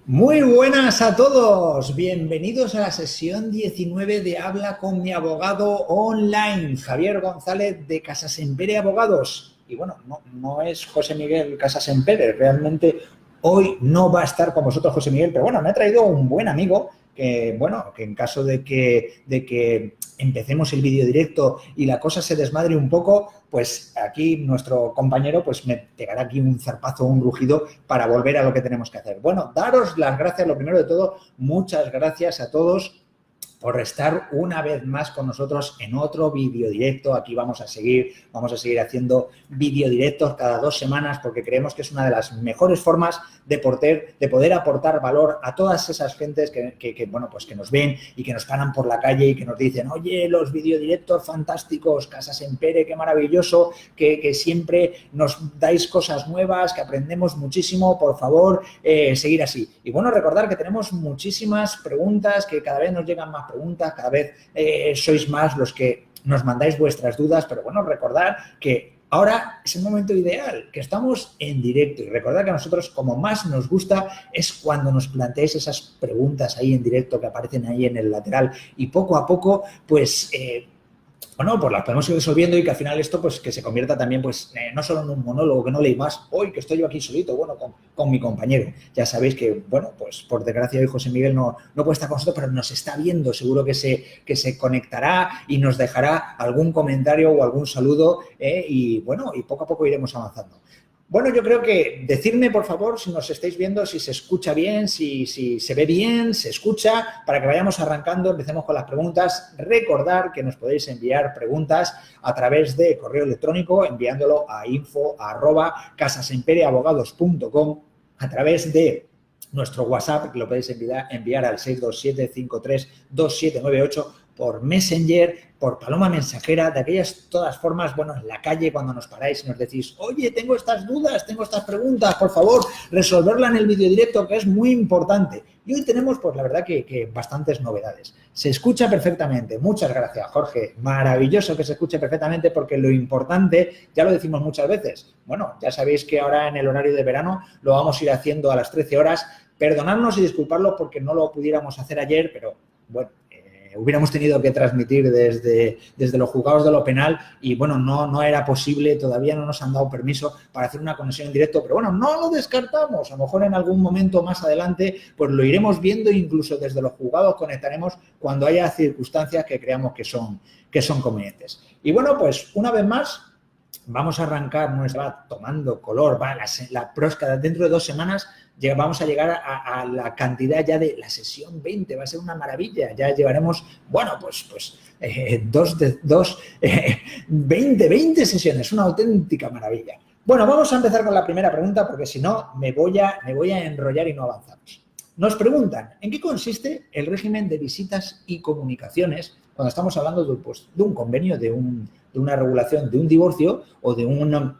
Muy buenas a todos, bienvenidos a la sesión 19 de Habla con mi abogado online, Javier González de Casasempere Abogados. Y bueno, no es José Miguel Casasempere, realmente hoy no va a estar con vosotros José Miguel, pero bueno, me ha traído un buen amigo que, bueno, que en caso de que empecemos el vídeo directo y la cosa se desmadre un poco, pues aquí nuestro compañero pues me pegará aquí un zarpazo, un rugido para volver a lo que tenemos que hacer. Bueno, daros las gracias, lo primero de todo, muchas gracias a todos por estar una vez más con nosotros en otro vídeo directo. Aquí vamos a seguir haciendo vídeo directos cada 2 semanas porque creemos que es una de las mejores formas de poder aportar valor a todas esas gentes que nos ven y que nos paran por la calle y que nos dicen, oye, los vídeo directos fantásticos, Casasempere, qué maravilloso, que siempre nos dais cosas nuevas, que aprendemos muchísimo, por favor, seguir así. Y bueno, recordar que tenemos muchísimas preguntas, que cada vez nos llegan más preguntas, cada vez sois más los que nos mandáis vuestras dudas, pero bueno, recordad que ahora es el momento ideal, que estamos en directo y recordad que a nosotros como más nos gusta es cuando nos planteáis esas preguntas ahí en directo que aparecen ahí en el lateral y poco a poco pues las podemos ir resolviendo y que al final esto pues que se convierta también pues no solo en un monólogo, que no leí más hoy que estoy yo aquí solito, bueno, con mi compañero. Ya sabéis que, bueno, pues por desgracia hoy José Miguel no puede estar con nosotros, pero nos está viendo, seguro que se conectará y nos dejará algún comentario o algún saludo y bueno, y poco a poco iremos avanzando. Bueno, yo creo que decidme, por favor, si nos estáis viendo, si se escucha bien, si se ve bien, se escucha, para que vayamos arrancando, empecemos con las preguntas. Recordar que nos podéis enviar preguntas a través de correo electrónico, enviándolo a info@casasempereabogados.com, a través de nuestro WhatsApp, que lo podéis enviar al 627532798, por Messenger, por paloma mensajera, de aquellas todas formas, bueno, en la calle cuando nos paráis y nos decís, oye, tengo estas dudas, tengo estas preguntas, por favor, resolverla en el vídeo directo, que es muy importante. Y hoy tenemos, pues la verdad que bastantes novedades. Se escucha perfectamente, muchas gracias, Jorge, maravilloso que se escuche perfectamente porque lo importante, ya lo decimos muchas veces, bueno, ya sabéis que ahora en el horario de verano lo vamos a ir haciendo a las 13 horas, perdonadnos y disculparlos porque no lo pudiéramos hacer ayer, pero bueno, hubiéramos tenido que transmitir desde los juzgados de lo penal y, bueno, no era posible, todavía no nos han dado permiso para hacer una conexión en directo, pero bueno, no lo descartamos, a lo mejor en algún momento más adelante pues lo iremos viendo, incluso desde los juzgados conectaremos cuando haya circunstancias que creamos que son convenientes. Y bueno, pues una vez más vamos a arrancar nuestra, tomando color, va la próxima, dentro de 2 semanas vamos a llegar a la cantidad ya de la sesión 20, va a ser una maravilla, ya llevaremos, bueno, pues 20 sesiones, una auténtica maravilla. Bueno, vamos a empezar con la primera pregunta porque si no me voy a enrollar y no avanzamos. Nos preguntan, ¿en qué consiste el régimen de visitas y comunicaciones cuando estamos hablando de un convenio, de una regulación, de un divorcio o de una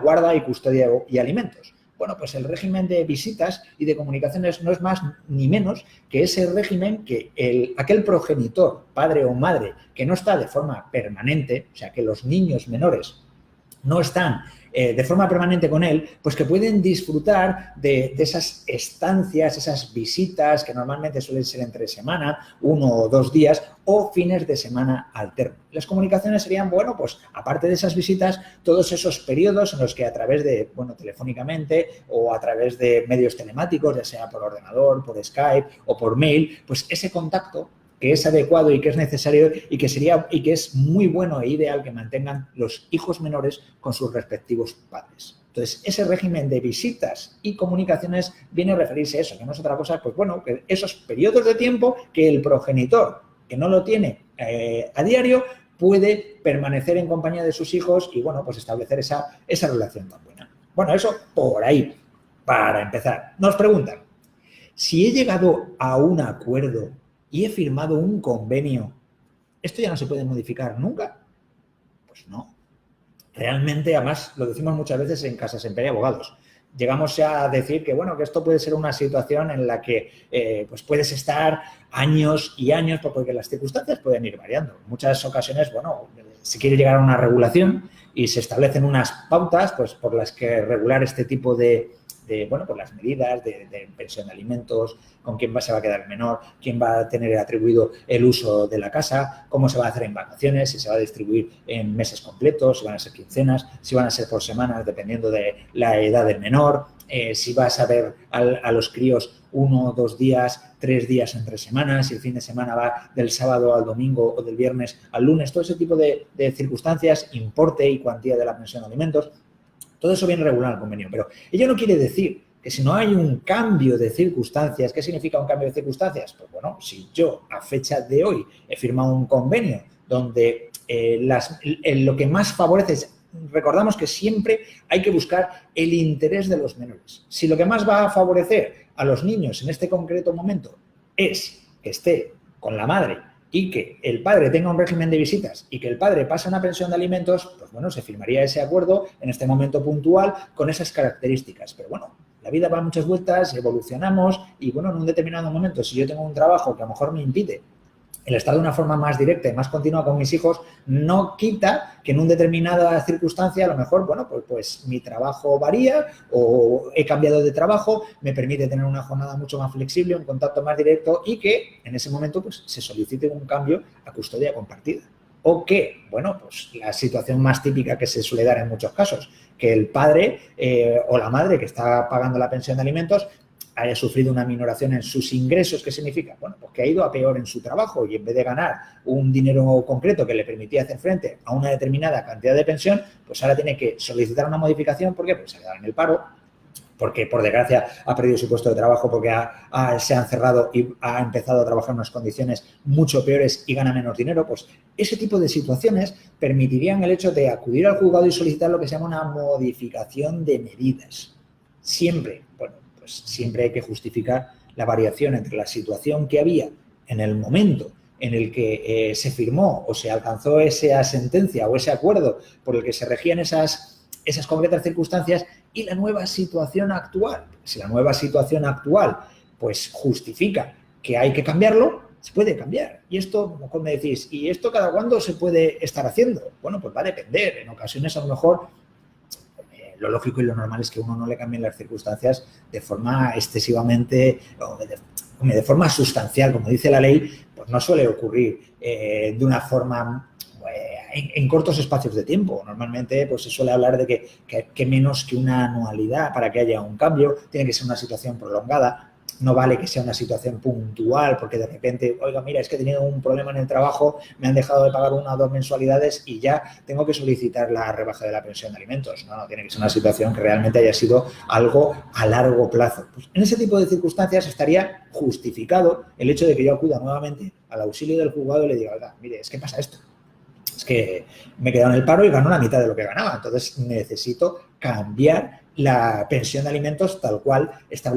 guarda y custodia y alimentos? Bueno, pues el régimen de visitas y de comunicaciones no es más ni menos que ese régimen que aquel progenitor, padre o madre, que no está de forma permanente, o sea, que los niños menores no están de forma permanente con él, pues que pueden disfrutar de esas estancias, esas visitas que normalmente suelen ser entre semana, 1 o 2 días o fines de semana alternos. Las comunicaciones serían, bueno, pues aparte de esas visitas, todos esos periodos en los que a través de, bueno, telefónicamente o a través de medios telemáticos, ya sea por ordenador, por Skype o por mail, pues ese contacto que es adecuado y que es necesario y que es muy bueno e ideal que mantengan los hijos menores con sus respectivos padres. Entonces, ese régimen de visitas y comunicaciones viene a referirse a eso, que no es otra cosa, pues bueno, que esos periodos de tiempo que el progenitor, que no lo tiene a diario, puede permanecer en compañía de sus hijos y, bueno, pues establecer esa relación tan buena. Bueno, eso por ahí, para empezar. Nos preguntan, si he llegado a un acuerdo y he firmado un convenio, ¿esto ya no se puede modificar nunca? Pues no. Realmente, además, lo decimos muchas veces en Casasempere Abogados. Llegamos a decir que, bueno, que esto puede ser una situación en la que pues puedes estar años y años porque las circunstancias pueden ir variando. En muchas ocasiones, bueno, se quiere llegar a una regulación y se establecen unas pautas pues por las que regular este tipo de bueno, pues las medidas de pensión de alimentos, con quién se va a quedar el menor, quién va a tener atribuido el uso de la casa, cómo se va a hacer en vacaciones, si se va a distribuir en meses completos, si van a ser quincenas, si van a ser por semanas, dependiendo de la edad del menor, si vas a ver a los críos 1, 2 días, 3 días entre semanas, si el fin de semana va del sábado al domingo o del viernes al lunes, todo ese tipo de circunstancias, importe y cuantía de la pensión de alimentos, todo eso viene regulado en el convenio. Pero ello no quiere decir que si no hay un cambio de circunstancias, ¿qué significa un cambio de circunstancias? Pues bueno, si yo a fecha de hoy he firmado un convenio donde lo que más favorece es, recordamos que siempre hay que buscar el interés de los menores. Si lo que más va a favorecer a los niños en este concreto momento es que esté con la madre y que el padre tenga un régimen de visitas y que el padre pase una pensión de alimentos, pues bueno, se firmaría ese acuerdo en este momento puntual con esas características. Pero bueno, la vida va a muchas vueltas, evolucionamos y bueno, en un determinado momento, si yo tengo un trabajo que a lo mejor me impide el estar de una forma más directa y más continua con mis hijos, no quita que en una determinada circunstancia a lo mejor, bueno, pues mi trabajo varía o he cambiado de trabajo, me permite tener una jornada mucho más flexible, un contacto más directo y que en ese momento pues se solicite un cambio a custodia compartida. O que, bueno, pues la situación más típica que se suele dar en muchos casos, que el padre o la madre que está pagando la pensión de alimentos haya sufrido una minoración en sus ingresos. ¿Qué significa? Bueno, pues que ha ido a peor en su trabajo y en vez de ganar un dinero concreto que le permitía hacer frente a una determinada cantidad de pensión, pues ahora tiene que solicitar una modificación. ¿Por qué? Pues se ha quedado en el paro, porque por desgracia ha perdido su puesto de trabajo, porque se ha encerrado y ha empezado a trabajar en unas condiciones mucho peores y gana menos dinero. Pues ese tipo de situaciones permitirían el hecho de acudir al juzgado y solicitar lo que se llama una modificación de medidas. Siempre, bueno, pues siempre hay que justificar la variación entre la situación que había en el momento en el que se firmó o se alcanzó esa sentencia o ese acuerdo por el que se regían esas concretas circunstancias y la nueva situación actual. Si la nueva situación actual pues justifica que hay que cambiarlo, se puede cambiar. Y esto, a lo mejor me decís, ¿y esto cada cuándo se puede estar haciendo? Bueno, pues va a depender. En ocasiones a lo mejor lo lógico y lo normal es que uno no le cambien las circunstancias de forma excesivamente, de forma sustancial, como dice la ley, pues no suele ocurrir de una forma en cortos espacios de tiempo. Normalmente pues se suele hablar de que menos que una anualidad para que haya un cambio, tiene que ser una situación prolongada. No vale que sea una situación puntual porque de repente, oiga, mira, es que he tenido un problema en el trabajo, me han dejado de pagar 1 o 2 mensualidades y ya tengo que solicitar la rebaja de la pensión de alimentos. No, tiene que ser una situación que realmente haya sido algo a largo plazo. Pues en ese tipo de circunstancias estaría justificado el hecho de que yo acuda nuevamente al auxilio del juzgado y le diga, oiga, mire, es que pasa esto. Es que me he quedado en el paro y gano la mitad de lo que ganaba. Entonces necesito cambiar la pensión de alimentos tal cual estaba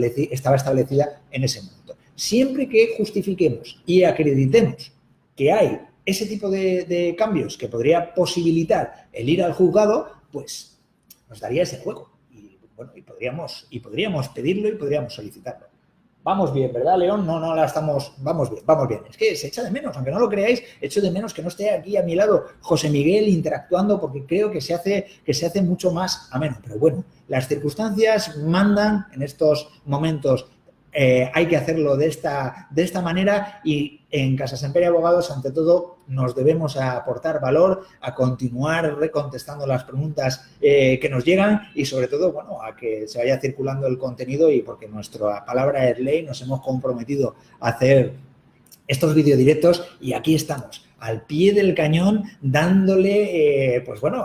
establecida en ese momento. Siempre que justifiquemos y acreditemos que hay ese tipo de cambios que podría posibilitar el ir al juzgado, pues nos daría ese juego. Y, bueno, y podríamos pedirlo y podríamos solicitarlo. Vamos bien, ¿verdad, León? No la estamos... Vamos bien. Es que se echa de menos, aunque no lo creáis, echo de menos que no esté aquí a mi lado José Miguel interactuando porque creo que se hace mucho más ameno. Pero bueno, las circunstancias mandan en estos momentos. Hay que hacerlo de esta manera y en Casa Semperia Abogados, ante todo, nos debemos aportar valor, a continuar contestando las preguntas que nos llegan y, sobre todo, bueno, a que se vaya circulando el contenido y porque nuestra palabra es ley, nos hemos comprometido a hacer estos videodirectos y aquí estamos, al pie del cañón, dándole, pues bueno,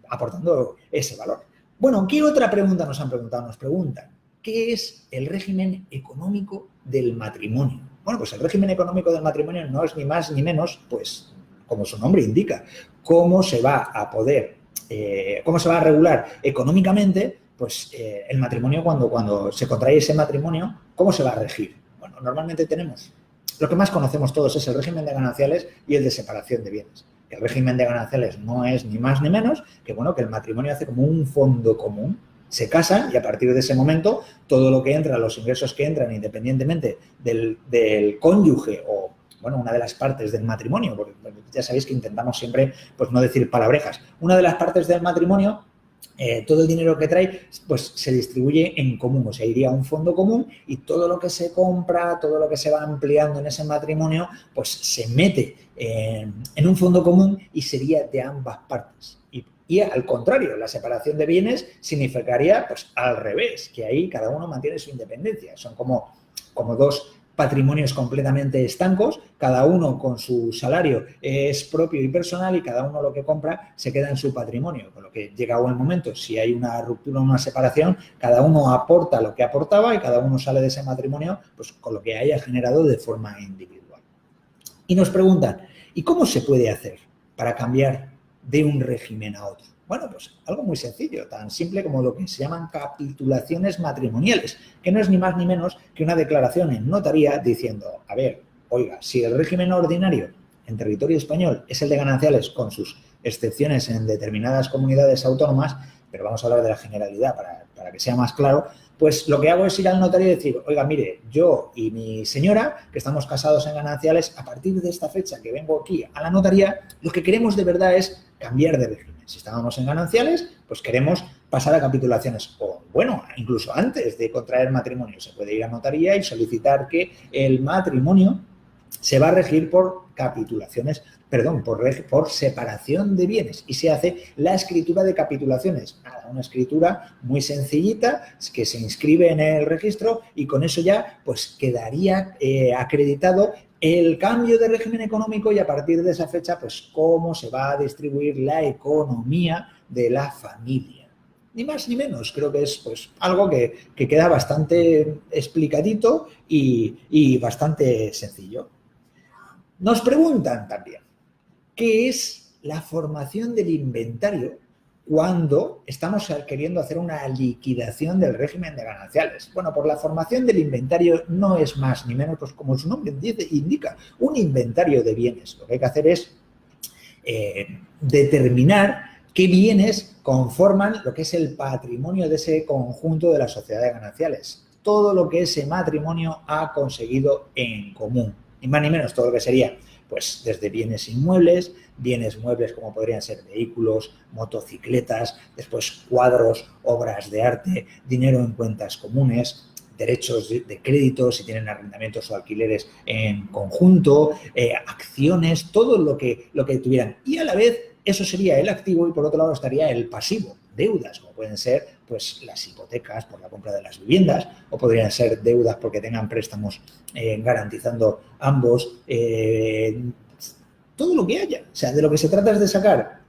aportando ese valor. Bueno, ¿qué otra pregunta nos han preguntado? Nos preguntan, ¿qué es el régimen económico del matrimonio? Bueno, pues el régimen económico del matrimonio no es ni más ni menos, pues, como su nombre indica, cómo se va a regular económicamente, pues, el matrimonio cuando se contrae ese matrimonio, ¿cómo se va a regir? Bueno, normalmente tenemos, lo que más conocemos todos es el régimen de gananciales y el de separación de bienes. El régimen de gananciales no es ni más ni menos que, bueno, que el matrimonio hace como un fondo común. Se casan y a partir de ese momento todo lo que entra, los ingresos que entran independientemente del cónyuge o, bueno, una de las partes del matrimonio, porque ya sabéis que intentamos siempre pues no decir palabrejas, una de las partes del matrimonio todo el dinero que trae pues se distribuye en común, o sea, iría a un fondo común y todo lo que se compra, todo lo que se va ampliando en ese matrimonio, pues se mete en un fondo común y sería de ambas partes. Y al contrario, la separación de bienes significaría pues al revés, que ahí cada uno mantiene su independencia. Son como dos patrimonios completamente estancos, cada uno con su salario es propio y personal y cada uno lo que compra se queda en su patrimonio, con lo que llegado el momento, si hay una ruptura o una separación, cada uno aporta lo que aportaba y cada uno sale de ese matrimonio pues con lo que haya generado de forma individual. Y nos preguntan, ¿y cómo se puede hacer para cambiar de un régimen a otro? Bueno, pues algo muy sencillo, tan simple como lo que se llaman capitulaciones matrimoniales, que no es ni más ni menos que una declaración en notaría diciendo, a ver, oiga, si el régimen ordinario en territorio español es el de gananciales con sus excepciones en determinadas comunidades autónomas, pero vamos a hablar de la generalidad para que sea más claro, pues lo que hago es ir al notario y decir, oiga, mire, yo y mi señora, que estamos casados en gananciales, a partir de esta fecha que vengo aquí a la notaría, lo que queremos de verdad es cambiar de régimen. Si estábamos en gananciales, pues queremos pasar a capitulaciones. O, bueno, incluso antes de contraer matrimonio, se puede ir a notaría y solicitar que el matrimonio se va a regir por capitulaciones, perdón, por separación de bienes y se hace la escritura de capitulaciones. Nada, una escritura muy sencillita que se inscribe en el registro y con eso ya pues quedaría acreditado el cambio de régimen económico y a partir de esa fecha pues cómo se va a distribuir la economía de la familia. Ni más ni menos, creo que es pues algo que queda bastante explicadito y bastante sencillo. Nos preguntan también, ¿qué es la formación del inventario cuando estamos queriendo hacer una liquidación del régimen de gananciales? Bueno, por la formación del inventario no es más ni menos, pues como su nombre indica, un inventario de bienes. Lo que hay que hacer es determinar qué bienes conforman lo que es el patrimonio de ese conjunto de la sociedad de gananciales. Todo lo que ese matrimonio ha conseguido en común. Ni más ni menos todo lo que sería, pues desde bienes inmuebles, bienes muebles como podrían ser vehículos, motocicletas, después cuadros, obras de arte, dinero en cuentas comunes, derechos de crédito, si tienen arrendamientos o alquileres en conjunto, acciones, todo lo que tuvieran. Y a la vez eso sería el activo y por otro lado estaría el pasivo, deudas, como pueden ser pues las hipotecas por la compra de las viviendas o podrían ser deudas porque tengan préstamos garantizando ambos, todo lo que haya. O sea, de lo que se trata es de sacar,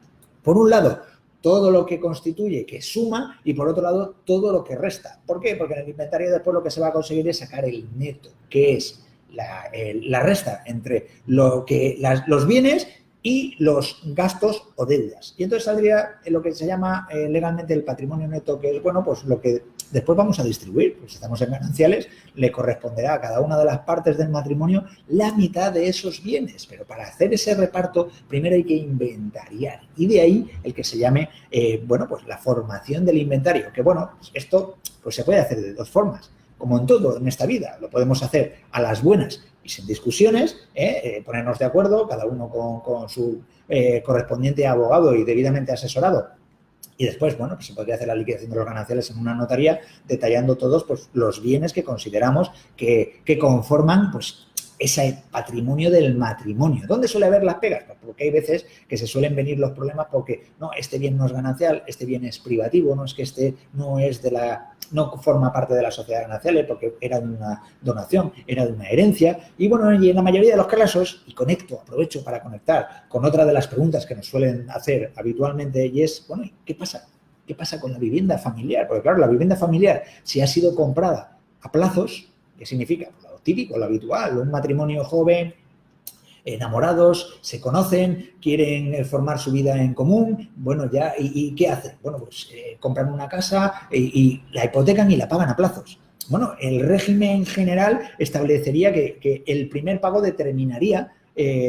por un lado, todo lo que constituye, que suma, y por otro lado, todo lo que resta. ¿Por qué? Porque en el inventario después lo que se va a conseguir es sacar el neto, que es la resta entre los bienes y los gastos o deudas. Y entonces saldría lo que se llama legalmente el patrimonio neto, que es, bueno, pues lo que después vamos a distribuir. Pues si estamos en gananciales, le corresponderá a cada una de las partes del matrimonio la mitad de esos bienes. Pero para hacer ese reparto, primero hay que inventariar. Y de ahí el que se llame, bueno, pues la formación del inventario. Que, bueno, pues esto pues se puede hacer de dos formas. Como en todo en esta vida, lo podemos hacer a las buenas y sin discusiones, ponernos de acuerdo, cada uno con su correspondiente abogado y debidamente asesorado. Y después, bueno, pues se podría hacer la liquidación de los gananciales en una notaría, detallando todos pues, los bienes que consideramos que conforman pues, ese patrimonio del matrimonio. ¿Dónde suele haber las pegas? Pues porque hay veces que se suelen venir los problemas porque no, este bien no es ganancial, este bien es privativo, no es que este no es no forma parte de la sociedad de gananciales porque era de una donación, era de una herencia. Y bueno, y en la mayoría de los casos, y aprovecho para conectar con otra de las preguntas que nos suelen hacer habitualmente, y es, bueno, ¿qué pasa? ¿Qué pasa con la vivienda familiar? Porque claro, la vivienda familiar, si ha sido comprada a plazos, ¿qué significa? Pues lo típico, lo habitual, un matrimonio joven, enamorados, se conocen, quieren formar su vida en común, bueno, ya, ¿y qué hacen? Bueno, pues compran una casa y la hipotecan y la pagan a plazos. Bueno, el régimen general establecería que el primer pago determinaría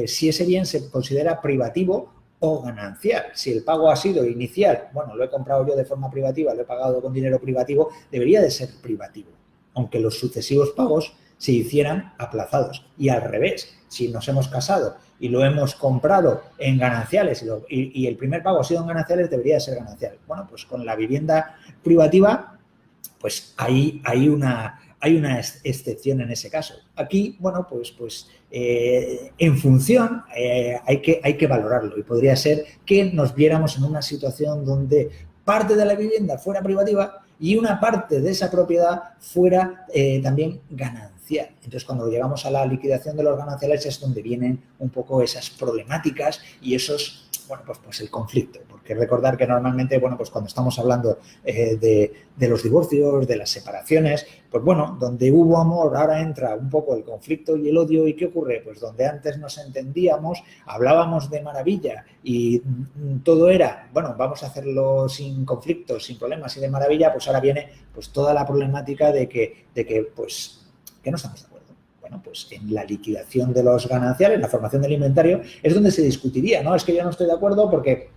si ese bien se considera privativo o ganancial. Si el pago ha sido inicial, bueno, lo he comprado yo de forma privativa, lo he pagado con dinero privativo, debería de ser privativo, aunque los sucesivos pagos se hicieran aplazados. Y al revés, si nos hemos casado y lo hemos comprado en gananciales y el primer pago ha sido en gananciales, debería de ser ganancial. Bueno, pues con la vivienda privativa, pues hay una excepción en ese caso. Aquí, bueno, pues en función hay que valorarlo y podría ser que nos viéramos en una situación donde parte de la vivienda fuera privativa y una parte de esa propiedad fuera también ganancial. Entonces, cuando llegamos a la liquidación de los gananciales es donde vienen un poco esas problemáticas y esos, bueno, pues el conflicto. Porque recordar que normalmente, bueno, pues cuando estamos hablando de los divorcios, de las separaciones, pues bueno, donde hubo amor, ahora entra un poco el conflicto y el odio. ¿Y qué ocurre? Pues donde antes nos entendíamos, hablábamos de maravilla y todo era, bueno, vamos a hacerlo sin conflictos, sin problemas y de maravilla, pues ahora viene pues toda la problemática de que pues que no estamos de acuerdo. Bueno, pues en la liquidación de los gananciales, la formación del inventario, es donde se discutiría, ¿no? Es que yo no estoy de acuerdo porque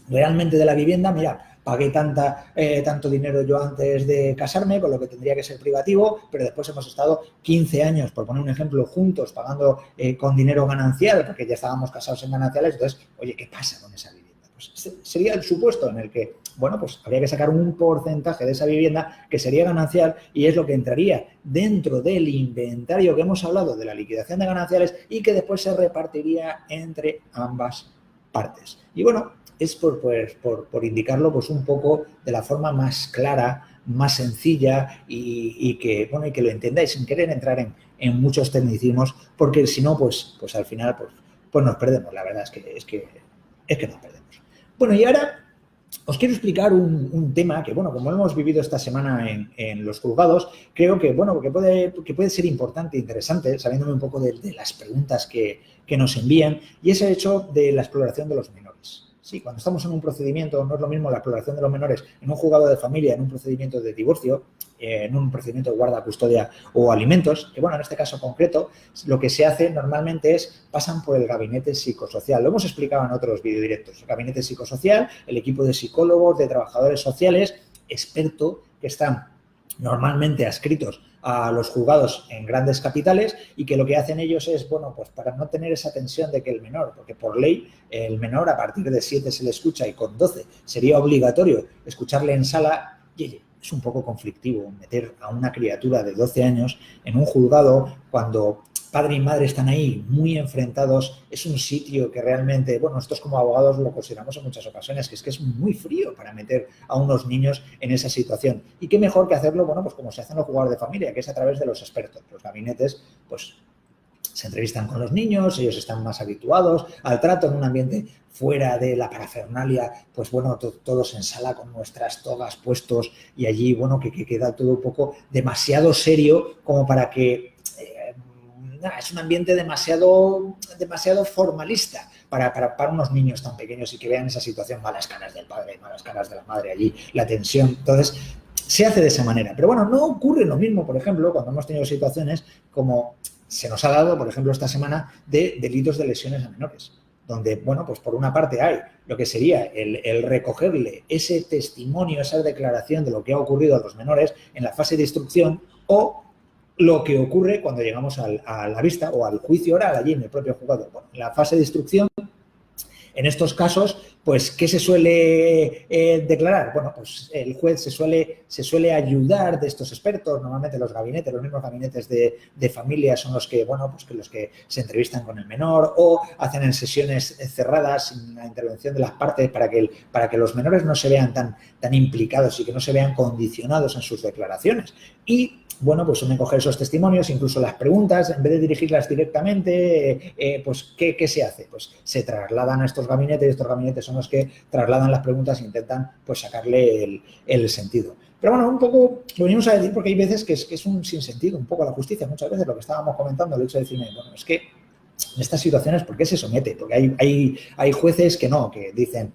realmente de la vivienda, mira, pagué tanto dinero yo antes de casarme, con lo que tendría que ser privativo, pero después hemos estado 15 años, por poner un ejemplo, juntos, pagando con dinero ganancial, porque ya estábamos casados en gananciales. Entonces, oye, ¿qué pasa con esa vivienda? Pues sería el supuesto en el que, bueno, pues habría que sacar un porcentaje de esa vivienda que sería ganancial y es lo que entraría dentro del inventario que hemos hablado de la liquidación de gananciales y que después se repartiría entre ambas partes. Y bueno, es por indicarlo pues un poco de la forma más clara, más sencilla y que lo entendáis sin querer entrar en muchos tecnicismos, porque si no, pues al final pues nos perdemos. La verdad es que nos perdemos. Bueno, y ahora os quiero explicar un tema que, bueno, como hemos vivido esta semana en los juzgados, creo que, bueno, que puede ser importante e interesante, sabiéndome un poco de las preguntas que nos envían, y es el hecho de la exploración de los menores. Sí, cuando estamos en un procedimiento, no es lo mismo la exploración de los menores en un juzgado de familia, en un procedimiento de divorcio, en un procedimiento de guarda, custodia o alimentos, que bueno, en este caso concreto, lo que se hace normalmente es, pasan por el gabinete psicosocial. Lo hemos explicado en otros videodirectos. El gabinete psicosocial, el equipo de psicólogos, de trabajadores sociales, expertos que están normalmente adscritos a los juzgados en grandes capitales y que lo que hacen ellos es, bueno, pues para no tener esa tensión de que el menor, porque por ley el menor a partir de 7 se le escucha y con 12 sería obligatorio escucharle en sala, y es un poco conflictivo meter a una criatura de 12 años en un juzgado cuando padre y madre están ahí muy enfrentados. Es un sitio que realmente, bueno, nosotros como abogados lo consideramos en muchas ocasiones, que es muy frío para meter a unos niños en esa situación. Y qué mejor que hacerlo, bueno, pues como se hacen los juzgados de familia, que es a través de los expertos. Los gabinetes, pues se entrevistan con los niños, ellos están más habituados al trato en un ambiente fuera de la parafernalia, pues bueno, todos en sala con nuestras togas puestos y allí, bueno, que queda todo un poco demasiado serio como para que es un ambiente demasiado formalista para unos niños tan pequeños y que vean esa situación, malas caras del padre, malas caras de la madre allí, la tensión. Entonces, se hace de esa manera. Pero bueno, no ocurre lo mismo, por ejemplo, cuando hemos tenido situaciones como se nos ha dado, por ejemplo, esta semana, de delitos de lesiones a menores, donde, bueno, pues por una parte hay lo que sería el recogerle ese testimonio, esa declaración de lo que ha ocurrido a los menores en la fase de instrucción o lo que ocurre cuando llegamos a la vista o al juicio oral allí en el propio juzgado. Bueno, en la fase de instrucción, en estos casos, pues, ¿qué se suele declarar? Bueno, pues el juez se suele ayudar de estos expertos. Normalmente los mismos gabinetes de familia son los que, bueno, pues que los que se entrevistan con el menor o hacen en sesiones cerradas sin la intervención de las partes para que los menores no se vean tan implicados y que no se vean condicionados en sus declaraciones. Y bueno, pues suelen coger esos testimonios, incluso las preguntas, en vez de dirigirlas directamente, pues ¿qué se hace? Pues se trasladan a estos gabinetes y estos gabinetes son los que trasladan las preguntas e intentan pues sacarle el sentido. Pero bueno, un poco lo venimos a decir porque hay veces que es un sinsentido, un poco la justicia. Muchas veces lo que estábamos comentando, el hecho de decirme, bueno, es que en estas situaciones, ¿por qué se somete? Porque hay jueces que no, que dicen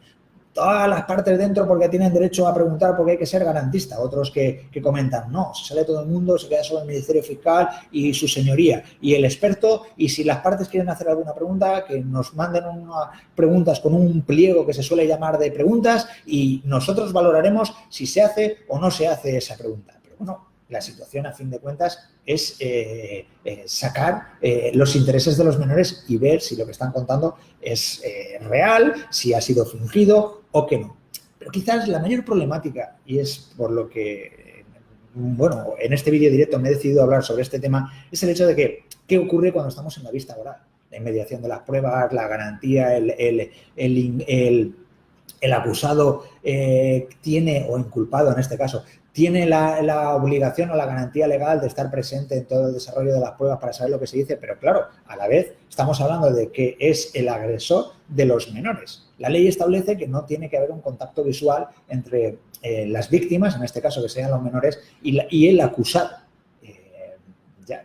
todas las partes dentro porque tienen derecho a preguntar porque hay que ser garantista. Otros que comentan, no, se sale todo el mundo, se queda solo el Ministerio Fiscal y su señoría y el experto, y si las partes quieren hacer alguna pregunta, que nos manden unas preguntas con un pliego que se suele llamar de preguntas y nosotros valoraremos si se hace o no se hace esa pregunta. Pero bueno, La situación, a fin de cuentas, es sacar los intereses de los menores y ver si lo que están contando es real, si ha sido fingido o que no. Pero quizás la mayor problemática, y es por lo que, bueno, en este vídeo directo me he decidido hablar sobre este tema, es el hecho de que, ¿qué ocurre cuando estamos en la vista oral? La inmediación de las pruebas, la garantía, el acusado tiene, o inculpado en este caso, tiene la obligación o la garantía legal de estar presente en todo el desarrollo de las pruebas para saber lo que se dice, pero claro, a la vez estamos hablando de que es el agresor de los menores. La ley establece que no tiene que haber un contacto visual entre las víctimas, en este caso que sean los menores, y el acusado.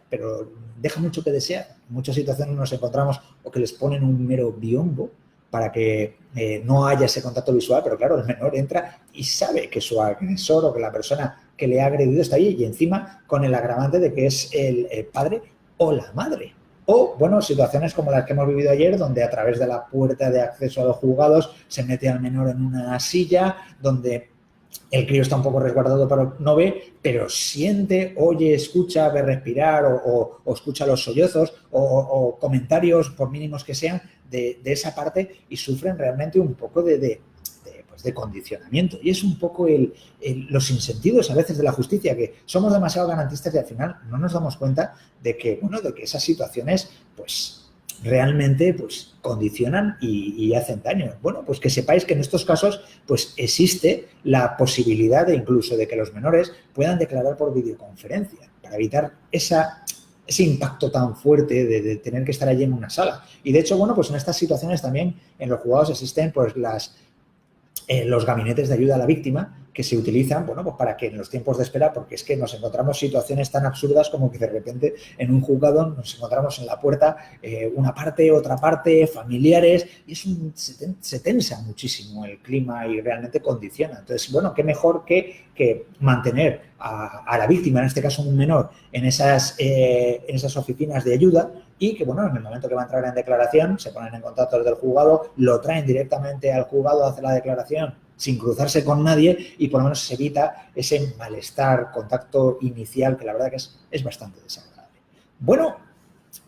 Pero deja mucho que desear. En muchas situaciones nos encontramos o que les ponen un mero biombo para que no haya ese contacto visual, pero claro, el menor entra y sabe que su agresor o que la persona que le ha agredido está ahí y encima con el agravante de que es el padre o la madre. O, bueno, situaciones como las que hemos vivido ayer, donde a través de la puerta de acceso a los juzgados se mete al menor en una silla, donde el crío está un poco resguardado, pero no ve, pero siente, oye, escucha, ve respirar o escucha los sollozos o comentarios, por mínimos que sean, de esa parte y sufren realmente un poco de condicionamiento. Y es un poco los sinsentidos a veces de la justicia, que somos demasiado garantistas y al final no nos damos cuenta de que, bueno, de que esas situaciones, pues, realmente pues condicionan y hacen daño. Bueno, pues que sepáis que en estos casos pues existe la posibilidad de incluso de que los menores puedan declarar por videoconferencia para evitar ese impacto tan fuerte de tener que estar allí en una sala. Y de hecho, bueno, pues en estas situaciones también en los juzgados existen pues los gabinetes de ayuda a la víctima que se utilizan, bueno, pues para que en los tiempos de espera, porque es que nos encontramos situaciones tan absurdas como que de repente en un juzgado nos encontramos en la puerta una parte, otra parte, familiares, y se tensa muchísimo el clima y realmente condiciona. Entonces, bueno, qué mejor que mantener a la víctima, en este caso un menor, en esas oficinas de ayuda y que, bueno, en el momento que va a entrar en declaración, se ponen en contacto desde el juzgado, lo traen directamente al juzgado a hacer la declaración sin cruzarse con nadie y por lo menos se evita ese malestar, contacto inicial, que la verdad que es bastante desagradable. Bueno,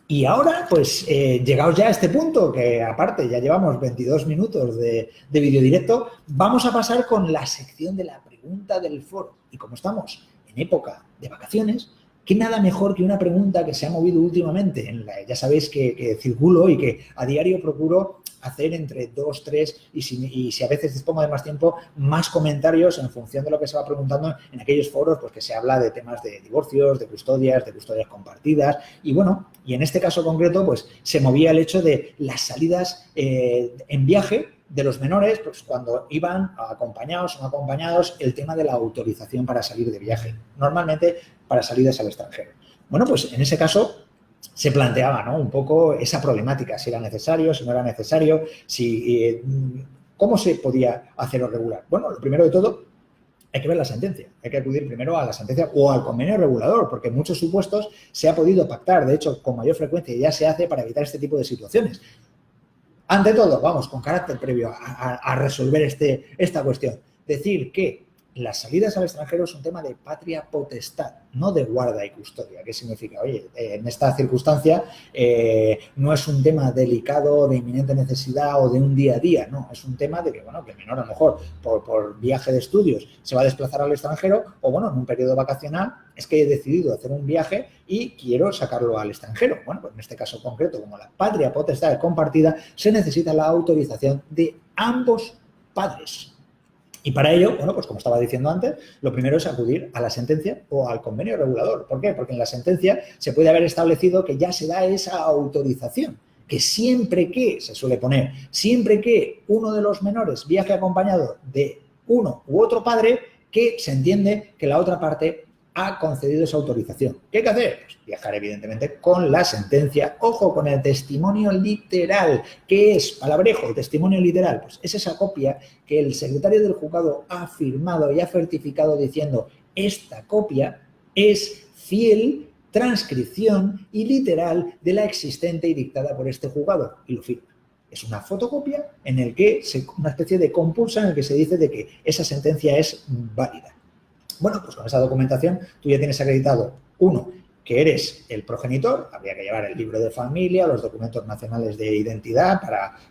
y ahora, pues, llegados ya a este punto, que aparte ya llevamos 22 minutos de vídeo directo, vamos a pasar con la sección de la pregunta del foro. Y como estamos en época de vacaciones, ¿qué nada mejor que una pregunta que se ha movido últimamente? Ya sabéis que circulo y que a diario procuro hacer entre 2, 3 y si a veces dispongo de más tiempo, más comentarios en función de lo que se va preguntando en aquellos foros, pues que se habla de temas de divorcios, de custodias compartidas y bueno, y en este caso concreto, pues se movía el hecho de las salidas en viaje de los menores, pues cuando iban acompañados o no acompañados, el tema de la autorización para salir de viaje, normalmente para salidas al extranjero. Bueno, pues en ese caso se planteaba, ¿no?, un poco esa problemática, si era necesario, si no era necesario, cómo se podía hacer o regular. Bueno, lo primero de todo, hay que ver la sentencia, hay que acudir primero a la sentencia o al convenio regulador, porque en muchos supuestos se ha podido pactar, de hecho, con mayor frecuencia ya se hace para evitar este tipo de situaciones. Ante todo, vamos, con carácter previo a resolver esta cuestión, decir que las salidas al extranjero es un tema de patria potestad, no de guarda y custodia. ¿Qué significa? Oye, en esta circunstancia no es un tema delicado, de inminente necesidad o de un día a día, no, es un tema de que, bueno, que el menor a lo mejor por viaje de estudios se va a desplazar al extranjero o, bueno, en un periodo vacacional es que he decidido hacer un viaje y quiero sacarlo al extranjero. Bueno, pues en este caso concreto, como la patria potestad es compartida, se necesita la autorización de ambos padres. Y para ello, bueno, pues como estaba diciendo antes, lo primero es acudir a la sentencia o al convenio regulador. ¿Por qué? Porque en la sentencia se puede haber establecido que ya se da esa autorización, que siempre que, se suele poner, siempre que uno de los menores viaje acompañado de uno u otro padre, que se entiende que la otra parte ha concedido esa autorización. ¿Qué hay que hacer? Pues viajar, evidentemente, con la sentencia. Ojo, con el testimonio literal. ¿Qué es? Palabrejo, el testimonio literal. Pues es esa copia que el secretario del juzgado ha firmado y ha certificado diciendo esta copia es fiel, transcripción y literal de la existente y dictada por este juzgado. Y lo firma. Es una fotocopia en el que una especie de compulsa en el que se dice de que esa sentencia es válida. Bueno, pues con esa documentación tú ya tienes acreditado, uno, que eres el progenitor, habría que llevar el libro de familia, los documentos nacionales de identidad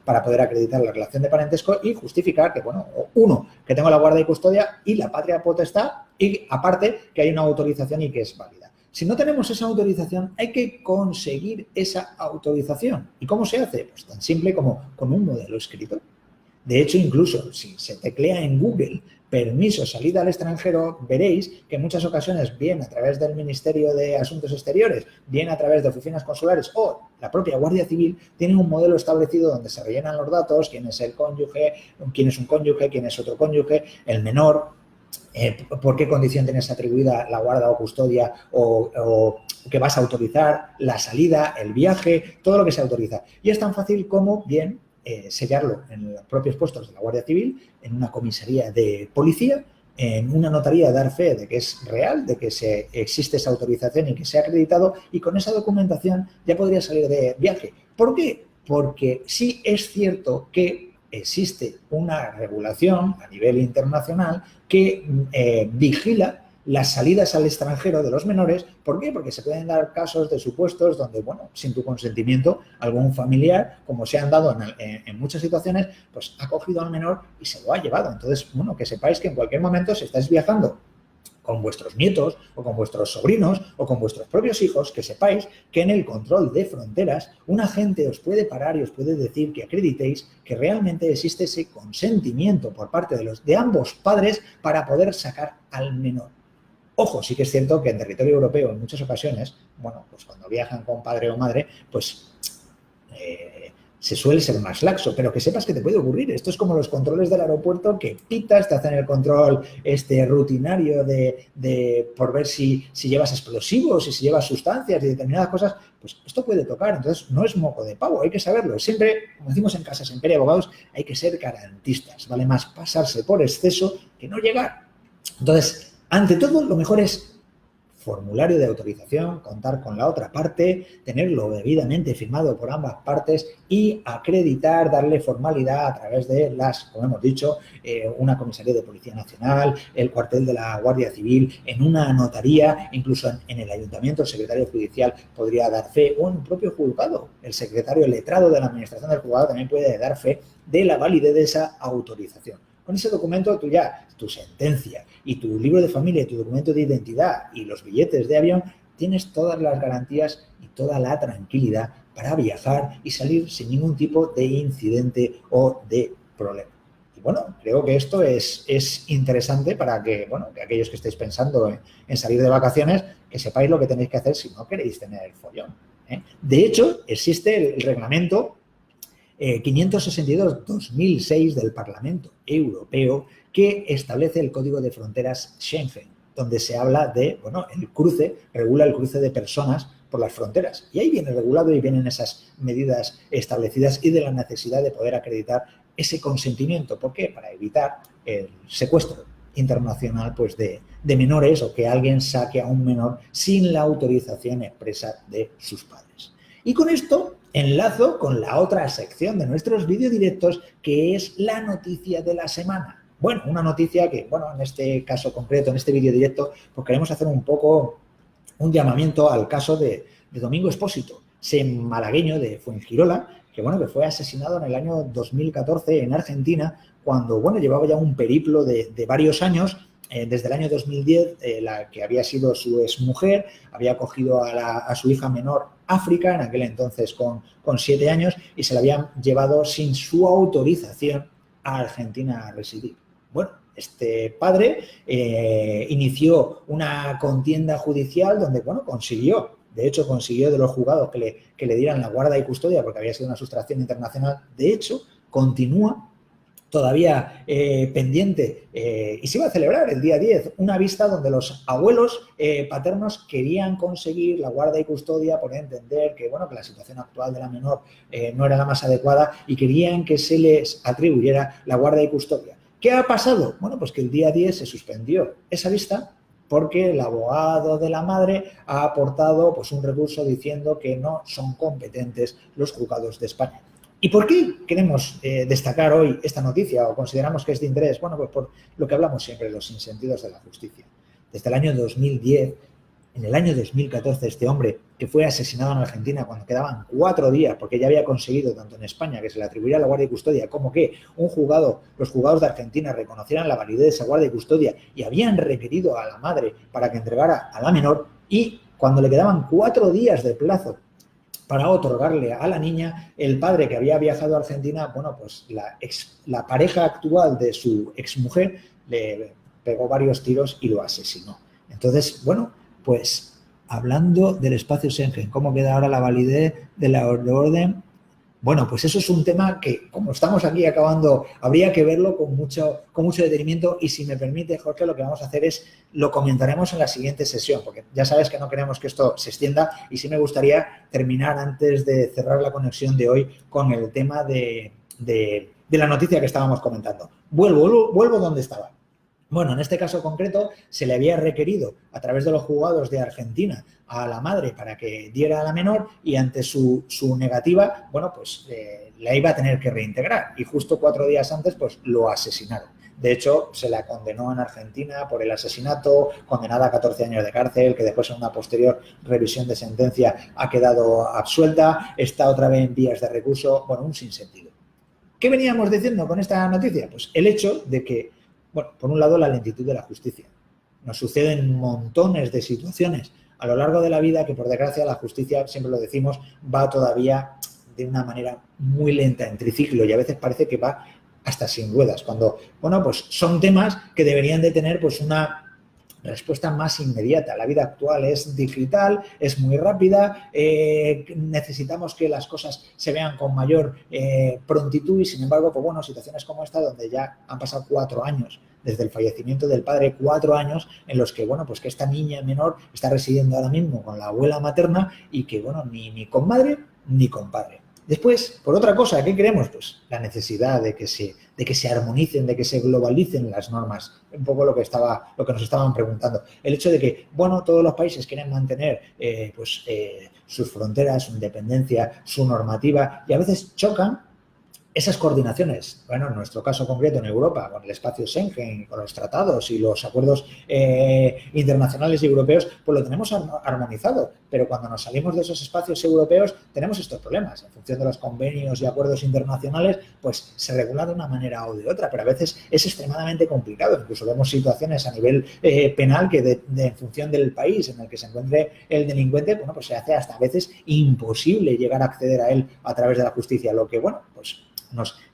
para poder acreditar la relación de parentesco y justificar que, bueno, uno, que tengo la guarda y custodia y la patria potestad y, aparte, que hay una autorización y que es válida. Si no tenemos esa autorización, hay que conseguir esa autorización. ¿Y cómo se hace? Pues tan simple como con un modelo escrito. De hecho, incluso si se teclea en Google permiso salida al extranjero, veréis que en muchas ocasiones, bien a través del Ministerio de Asuntos Exteriores, bien a través de oficinas consulares o la propia Guardia Civil, tienen un modelo establecido donde se rellenan los datos, quién es el cónyuge, quién es un cónyuge, quién es otro cónyuge, el menor, por qué condición tienes atribuida la guarda o custodia o que vas a autorizar, la salida, el viaje, todo lo que se autoriza. Y es tan fácil como, bien, sellarlo en los propios puestos de la Guardia Civil, en una comisaría de policía, en una notaría dar fe de que es real, de que existe esa autorización y que se ha acreditado, y con esa documentación ya podría salir de viaje. ¿Por qué? Porque sí es cierto que existe una regulación a nivel internacional que vigila las salidas al extranjero de los menores. ¿Por qué? Porque se pueden dar casos de supuestos donde, bueno, sin tu consentimiento, algún familiar, como se han dado en muchas situaciones, pues ha cogido al menor y se lo ha llevado. Entonces, bueno, que sepáis que en cualquier momento, si estáis viajando con vuestros nietos o con vuestros sobrinos o con vuestros propios hijos, que sepáis que en el control de fronteras un agente os puede parar y os puede decir que acreditéis que realmente existe ese consentimiento por parte de ambos padres para poder sacar al menor. Ojo, sí que es cierto que en territorio europeo en muchas ocasiones, bueno, pues cuando viajan con padre o madre, pues se suele ser más laxo, pero que sepas que te puede ocurrir. Esto es como los controles del aeropuerto que pitas, te hacen el control rutinario por ver si llevas explosivos y si llevas sustancias y determinadas cosas, pues esto puede tocar. Entonces, no es moco de pavo, hay que saberlo. Siempre, como decimos en Casas Imperia Abogados, hay que ser garantistas. Vale más pasarse por exceso que no llegar. Entonces, ante todo, lo mejor es formulario de autorización, contar con la otra parte, tenerlo debidamente firmado por ambas partes y acreditar, darle formalidad a través de como hemos dicho, una comisaría de Policía Nacional, el cuartel de la Guardia Civil, en una notaría, incluso en el ayuntamiento, el secretario judicial podría dar fe, o en el propio juzgado, el secretario letrado de la administración del juzgado también puede dar fe de la validez de esa autorización. Con ese documento tú ya, tu sentencia y tu libro de familia y tu documento de identidad y los billetes de avión, tienes todas las garantías y toda la tranquilidad para viajar y salir sin ningún tipo de incidente o de problema. Y bueno, creo que esto es interesante para que, bueno, que aquellos que estéis pensando en salir de vacaciones, que sepáis lo que tenéis que hacer si no queréis tener el follón. De hecho, existe el reglamento 562/2006 del Parlamento Europeo que establece el Código de Fronteras Schengen, donde se habla de, bueno, regula el cruce de personas por las fronteras. Y ahí viene regulado y vienen esas medidas establecidas y de la necesidad de poder acreditar ese consentimiento. ¿Por qué? Para evitar el secuestro internacional, pues, de menores, o que alguien saque a un menor sin la autorización expresa de sus padres. Y con esto enlazo con la otra sección de nuestros videodirectos, que es la noticia de la semana. Bueno, una noticia que, bueno, en este caso concreto, en este videodirecto, pues queremos hacer un poco un llamamiento al caso de Domingo Expósito, ese malagueño de Fuengirola, que, bueno, que fue asesinado en el año 2014 en Argentina, cuando, bueno, llevaba ya un periplo de varios años. Desde el año 2010, la que había sido su exmujer había cogido a su hija menor, África, en aquel entonces con 7 años, y se la habían llevado sin su autorización a Argentina a residir. Bueno, este padre inició una contienda judicial donde, bueno, consiguió de los juzgados que le dieran la guarda y custodia porque había sido una sustracción internacional. De hecho, continúa todavía pendiente, y se iba a celebrar el día 10, una vista donde los abuelos paternos querían conseguir la guarda y custodia por entender que, bueno, que la situación actual de la menor no era la más adecuada y querían que se les atribuyera la guarda y custodia. ¿Qué ha pasado? Bueno, pues que el día 10 se suspendió esa vista porque el abogado de la madre ha aportado, pues, un recurso diciendo que no son competentes los juzgados de España. ¿Y por qué queremos destacar hoy esta noticia o consideramos que es de interés? Bueno, pues por lo que hablamos siempre, los sinsentidos de la justicia. desde el año 2010. En el año 2014, este hombre que fue asesinado en Argentina cuando quedaban 4 días, porque ya había conseguido, tanto en España, que se le atribuyera la guardia y custodia, como que los juzgados de Argentina reconocieran la validez de esa guardia y custodia y habían requerido a la madre para que entregara a la menor, y cuando le quedaban 4 días de plazo para otorgarle a la niña, el padre que había viajado a Argentina, bueno, pues la pareja actual de su exmujer le pegó varios tiros y lo asesinó. Entonces, bueno, pues hablando del espacio Schengen, ¿cómo queda ahora la validez de la orden? Bueno, pues eso es un tema que, como estamos aquí acabando, habría que verlo con mucho detenimiento, y si me permite, Jorge, lo que vamos a hacer es, lo comentaremos en la siguiente sesión, porque ya sabes que no queremos que esto se extienda, y sí me gustaría terminar antes de cerrar la conexión de hoy con el tema de la noticia que estábamos comentando. Vuelvo donde estaba. Bueno, en este caso concreto se le había requerido a través de los juzgados de Argentina a la madre para que diera a la menor, y ante su negativa, bueno, pues la iba a tener que reintegrar, y justo 4 días antes pues lo asesinaron. De hecho, se la condenó en Argentina por el asesinato, condenada a 14 años de cárcel, que después en una posterior revisión de sentencia ha quedado absuelta, está otra vez en vías de recurso, bueno, un sinsentido. ¿Qué veníamos diciendo con esta noticia? Pues el hecho de que, bueno, por un lado, la lentitud de la justicia. Nos suceden montones de situaciones a lo largo de la vida que, por desgracia, la justicia, siempre lo decimos, va todavía de una manera muy lenta, en triciclo, y a veces parece que va hasta sin ruedas, cuando, bueno, pues son temas que deberían de tener pues una respuesta más inmediata. La vida actual es digital, es muy rápida, necesitamos que las cosas se vean con mayor prontitud, y sin embargo, pues bueno, situaciones como esta, donde ya han pasado 4 años desde el fallecimiento del padre, 4 años en los que, bueno, pues que esta niña menor está residiendo ahora mismo con la abuela materna, y que, bueno, ni con madre ni con padre. Después, por otra cosa, ¿qué queremos? Pues la necesidad de que se armonicen, de que se globalicen las normas. Un poco lo que nos estaban preguntando. El hecho de que, bueno, todos los países quieren mantener sus fronteras, su independencia, su normativa, y a veces chocan esas coordinaciones. Bueno, en nuestro caso concreto en Europa, con el espacio Schengen, con los tratados y los acuerdos internacionales y europeos, pues lo tenemos armonizado. Pero cuando nos salimos de esos espacios europeos, tenemos estos problemas. En función de los convenios y acuerdos internacionales, pues se regula de una manera o de otra, pero a veces es extremadamente complicado. Incluso vemos situaciones a nivel penal que en función del país en el que se encuentre el delincuente, bueno, pues se hace hasta a veces imposible llegar a acceder a él a través de la justicia, lo que, bueno, pues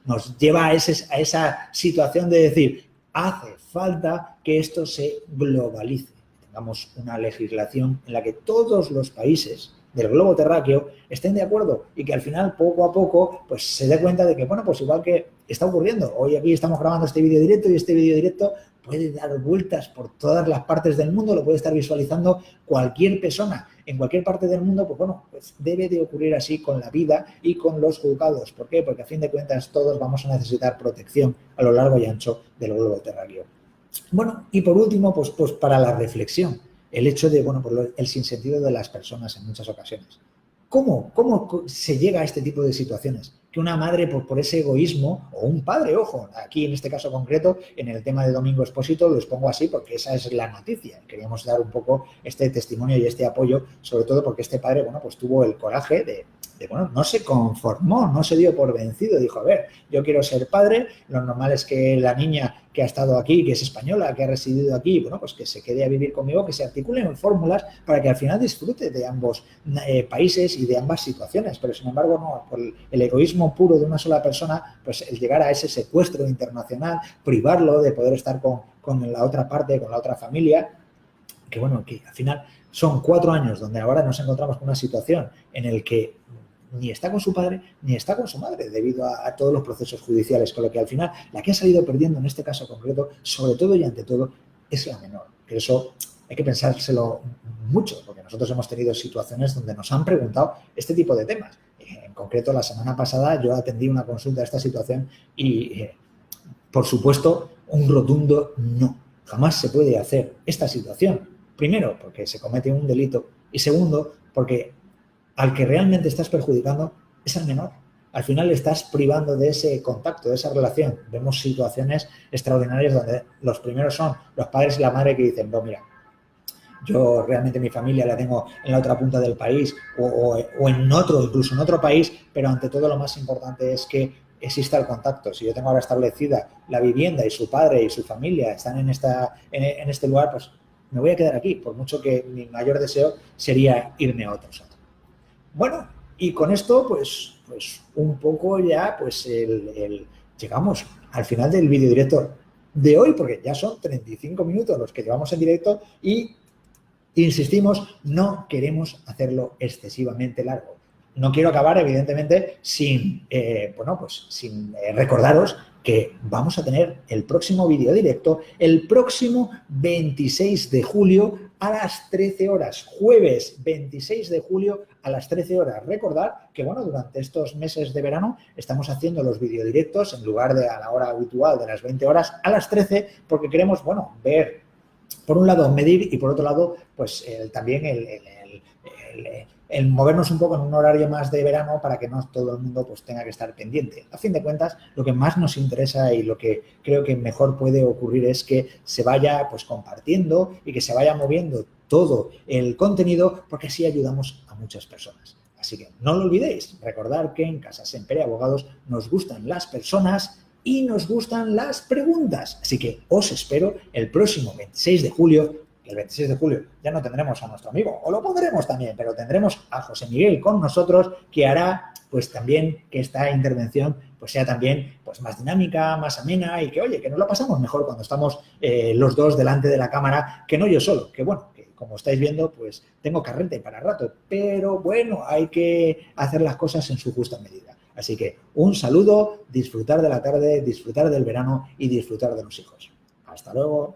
nos lleva a esa situación de decir, hace falta que esto se globalice, tengamos una legislación en la que todos los países del globo terráqueo estén de acuerdo, y que al final, poco a poco, pues se dé cuenta de que, bueno, pues igual que está ocurriendo, hoy aquí estamos grabando este vídeo directo, y este vídeo directo puede dar vueltas por todas las partes del mundo, lo puede estar visualizando cualquier persona en cualquier parte del mundo. Pues bueno, pues debe de ocurrir así con la vida y con los juzgados. ¿Por qué? Porque a fin de cuentas todos vamos a necesitar protección a lo largo y ancho del globo terráqueo. Bueno, y por último, pues para la reflexión, el hecho de, bueno, pues el sinsentido de las personas en muchas ocasiones. ¿Cómo se llega a este tipo de situaciones? Que una madre, por ese egoísmo, o un padre, ojo, aquí en este caso concreto, en el tema de Domingo Expósito, lo expongo así porque esa es la noticia. Queríamos dar un poco este testimonio y este apoyo, sobre todo porque este padre, bueno, pues tuvo el coraje de bueno, no se conformó, no se dio por vencido, dijo, a ver, yo quiero ser padre, lo normal es que la niña que ha estado aquí, que es española, que ha residido aquí, bueno, pues que se quede a vivir conmigo, que se articulen fórmulas para que al final disfrute de ambos países y de ambas situaciones. Pero sin embargo, no, por el egoísmo puro de una sola persona, pues el llegar a ese secuestro internacional, privarlo de poder estar con la otra parte, con la otra familia, que bueno, que al final son 4 años donde ahora nos encontramos con una situación en la que ni está con su padre ni está con su madre debido a todos los procesos judiciales, con lo que al final la que ha salido perdiendo en este caso concreto, sobre todo y ante todo, es la menor. Que eso hay que pensárselo mucho, porque nosotros hemos tenido situaciones donde nos han preguntado este tipo de temas. En concreto, la semana pasada yo atendí una consulta de esta situación y, por supuesto, un rotundo no. Jamás se puede hacer esta situación. Primero, porque se comete un delito, y segundo, porque al que realmente estás perjudicando es al menor. Al final le estás privando de ese contacto, de esa relación. Vemos situaciones extraordinarias donde los primeros son los padres y la madre que dicen, no, mira, Yo realmente mi familia la tengo en la otra punta del país o en otro, incluso en otro país, pero ante todo lo más importante es que exista el contacto. Si yo tengo ahora establecida la vivienda y su padre y su familia están en este lugar, pues me voy a quedar aquí, por mucho que mi mayor deseo sería irme a otro sitio. Bueno, y con esto, pues un poco ya, pues llegamos al final del vídeo directo de hoy, porque ya son 35 minutos los que llevamos en directo y insistimos, no queremos hacerlo excesivamente largo. No quiero acabar, evidentemente, sin recordaros que vamos a tener el próximo vídeo directo el próximo 26 de julio a las 13 horas, jueves 26 de julio a las 13 horas. Recordad que, bueno, durante estos meses de verano estamos haciendo los videodirectos en lugar de a la hora habitual de las 20 horas a las 13, porque queremos, bueno, ver, por un lado, medir y por otro lado, pues también el movernos un poco en un horario más de verano para que no todo el mundo pues tenga que estar pendiente. A fin de cuentas, lo que más nos interesa y lo que creo que mejor puede ocurrir es que se vaya pues compartiendo y que se vaya moviendo todo el contenido, porque así ayudamos a muchas personas. Así que no lo olvidéis, recordar que en Casa Sempere Abogados nos gustan las personas y nos gustan las preguntas. Así que os espero el próximo 26 de julio. El 26 de julio ya no tendremos a nuestro amigo, o lo pondremos también, pero tendremos a José Miguel con nosotros, que hará pues también que esta intervención pues sea también pues más dinámica, más amena y que, oye, que nos lo pasamos mejor cuando estamos los dos delante de la cámara, que no yo solo, que bueno, que como estáis viendo, pues tengo carrete para rato, pero bueno, hay que hacer las cosas en su justa medida. Así que un saludo, disfrutar de la tarde, disfrutar del verano y disfrutar de los hijos. Hasta luego.